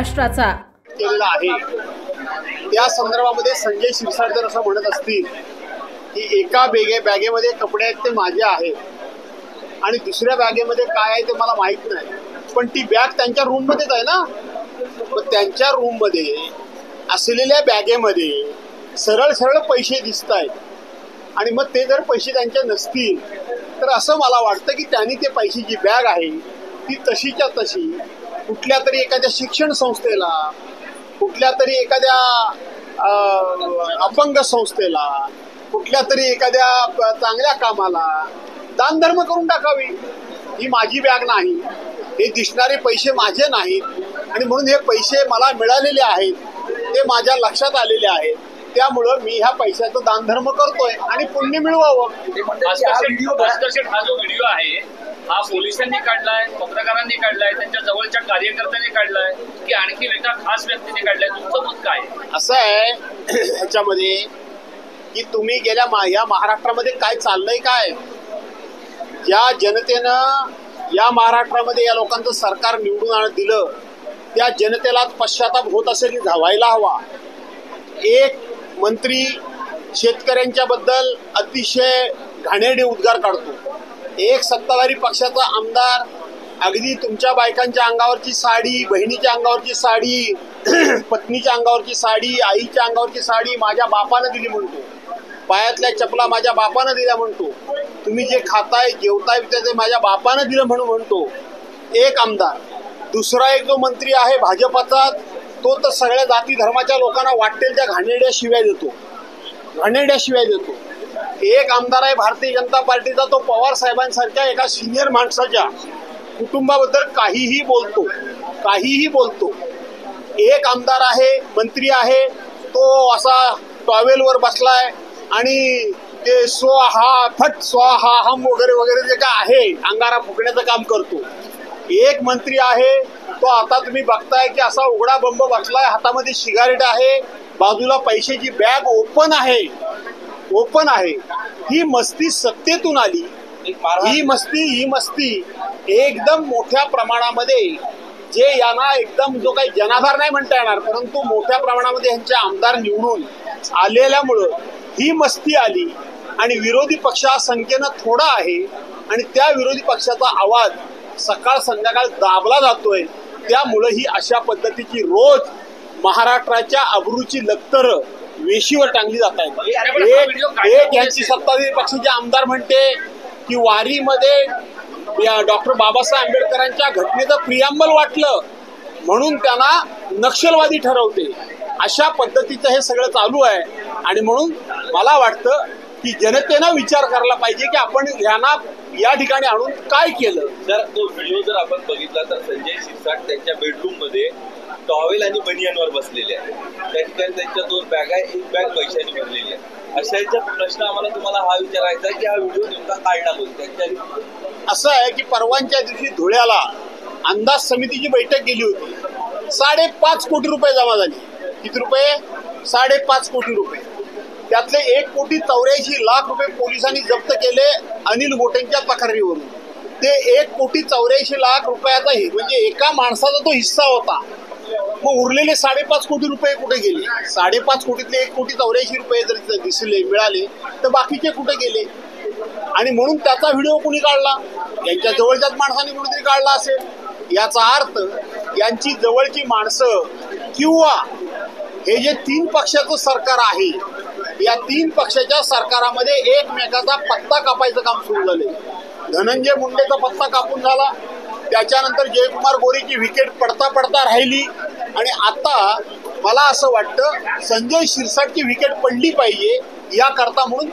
महाराष्ट्राचा केलेला आहे। त्या संदर्भामध्ये संजय शिरसाट जर असं म्हणत असतील की एका बॅगेमध्ये कपडे आहेत ते माझे आहेत आणि दुसऱ्या बॅगेमध्ये काय आहे ते मला माहित नाही, पण ती बॅग त्यांच्या रूममध्येच आहे ना। मग त्यांच्या रूममध्ये असलेल्या बॅगेमध्ये सरळ सरळ पैसे दिसत आहेत आणि मग ते जर पैसे त्यांचे नसतील तर असं मला वाटतं की त्यांनी ते पैशाची बॅग आहे ती तशीच्या तशी कुठल्या तरी एखाद्या शिक्षण संस्थेला, कुठल्या तरी एखाद्या अपंग संस्थेला, कुठल्या तरी एखाद्या चांगल्या कामाला दानधर्म करून टाकावी। ही माझी बॅग नाही, हे दिसणारे पैसे माझे नाहीत आणि म्हणून हे पैसे मला मिळालेले आहेत, ते माझ्या लक्षात आलेले आहेत, त्यामुळं मी ह्या पैशाचं दानधर्म करतोय आणि पुण्य मिळवावं। हा जो व्हिडिओ आहे हा पोलिसांनी काढलाय, पत्रकारांनी काढलाय, त्यांच्या जवळच्या कार्यकर्त्यांनी काढलाय की आणखी एका खास व्यक्तीने काढलाय, तुमचं मत काय? असं आहे ह्याच्यामध्ये की तुम्ही गेल्या या महाराष्ट्रामध्ये काय चाललंय, काय ज्या जनतेनं या महाराष्ट्रामध्ये या लोकांचं सरकार निवडून दिलं त्या जनतेला पश्चाताप होत असेल व्हायला हवा। एक मंत्री शेतकऱ्यांच्या बद्दल अतिशय घाणेरडे उद्गार काढतो, एक सत्ताधारी पक्षाचा आमदार अगदी तुमच्या बायकांच्या अंगावरची साडी, बहिणीच्या अंगावरची साडी, पत्नीच्या अंगावरची साडी, आईच्या अंगावरची साडी माझ्या बापानं दिली म्हणतो, पायातल्या चपला माझ्या बापानं दिल्या म्हणतो, तुम्ही जे खाताय जेवताय ते माझ्या बापानं दिलं म्हणून म्हणतो एक आमदार। दुसरा एक जो मंत्री आहे भाजपाचा तो तर सगळ्या जाती धर्माच्या लोकांना वाटेल त्या घाणेरड्या शिव्या देतो। एक आमदार आहे भारतीय जनता पार्टीचा, तो पवार साहेबांसारख्या एका सिनियर माणसाच्या कुटुंबाबद्दल काहीही बोलतो। एक आमदार आहे, मंत्री आहे, तो असा टॉवेलवर बसलाय आणि ते स्वाहा फट स्वाहा हम वगैरे वगैरे जे काय आहे अंगारा फुकण्याचं काम करतो। एक मंत्री आहे तो आता तुम्ही बघताय की असा उघडा बंब बसलाय, हातामध्ये सिगारेट आहे, बाजूला पैशाची बॅग ओपन आहे। ही मस्ती सत्तेतून आली, ही मस्ती एकदम मोठ्या प्रमाणामध्ये जे यांना एकदम जो काही जनाधार नाही म्हणता येणार परंतु मोठ्या प्रमाणामध्ये यांचे आमदार निवडून आलेल्यामुळं ही मस्ती आली आणि विरोधी पक्ष संख्येनं थोडा आहे आणि त्या विरोधी पक्षाचा आवाज सकाळ संध्याकाळ दाबला जातोय, त्यामुळं ही अशा पद्धतीची रोज महाराष्ट्राच्या अब्रूची लक्तर वेशीवर टांगली जात आहेत। एक यांची सत्ताधारी पक्षाचे आमदार म्हणते की वारीमध्ये डॉक्टर बाबासाहेब आंबेडकरांच्या घटनेचं प्रियांबल वाटलं म्हणून त्यांना नक्षलवादी ठरवते। अशा पद्धतीचं हे सगळं चालू आहे आणि म्हणून मला वाटतं की जनतेनं विचार करायला पाहिजे की आपण यांना या ठिकाणी आणून काय केलं। जर तो व्हिडिओ जर आपण बघितला तर संजय शिरसाट त्यांच्या बेडरूम मध्ये टॉवेल आणि बनियनवर बसलेले आहे, त्या ठिकाणी त्यांच्या 2 बॅग आहे, एक बॅग पैशाने भरलेली आहे। अशाचा प्रश्न आम्हाला तुम्हाला हा विचारायचा आहे की हा व्हिडिओ नेमका काय टाकून त्यांच्या असं आहे की परवांच्या दिवशी धुळ्याला अंदाज समितीची बैठक गेली होती, 5.5 कोटी रुपये जमा झाले। किती रुपये? 5.5 कोटी रुपये। त्यातले 1,84,00,000 रुपये पोलिसांनी जप्त केले अनिल गोटेंच्या तक्रारीवरून। ते 1,84,00,000 रुपयाचा म्हणजे एका माणसाचा तो हिस्सा होता। मग उरलेले 5.5 कोटी रुपये कुठे गेले? 5.5 कोटीतले 1,84,00,000 रुपये जर मिळाले तर बाकीचे कुठे गेले? आणि म्हणून त्याचा व्हिडिओ कोणी काढला? यांच्या जवळच्याच माणसांनी कुठेतरी काढला असेल। याचा अर्थ यांची जवळची माणसं किंवा हे जे 3 पक्षाचं सरकार आहे या 3 पक्षाच्या सरकारामध्ये एकमेकाचा पत्ता कापायचं काम सुरू झाले। धनंजय मुंडेचा पत्ता कापून झाला, त्याच्यानंतर जयकुमार गोरेची विकेट पडता राहिली आणि आता मला असं वाटतं संजय शिरसाटची विकेट पडली पाहिजे याकरता म्हणून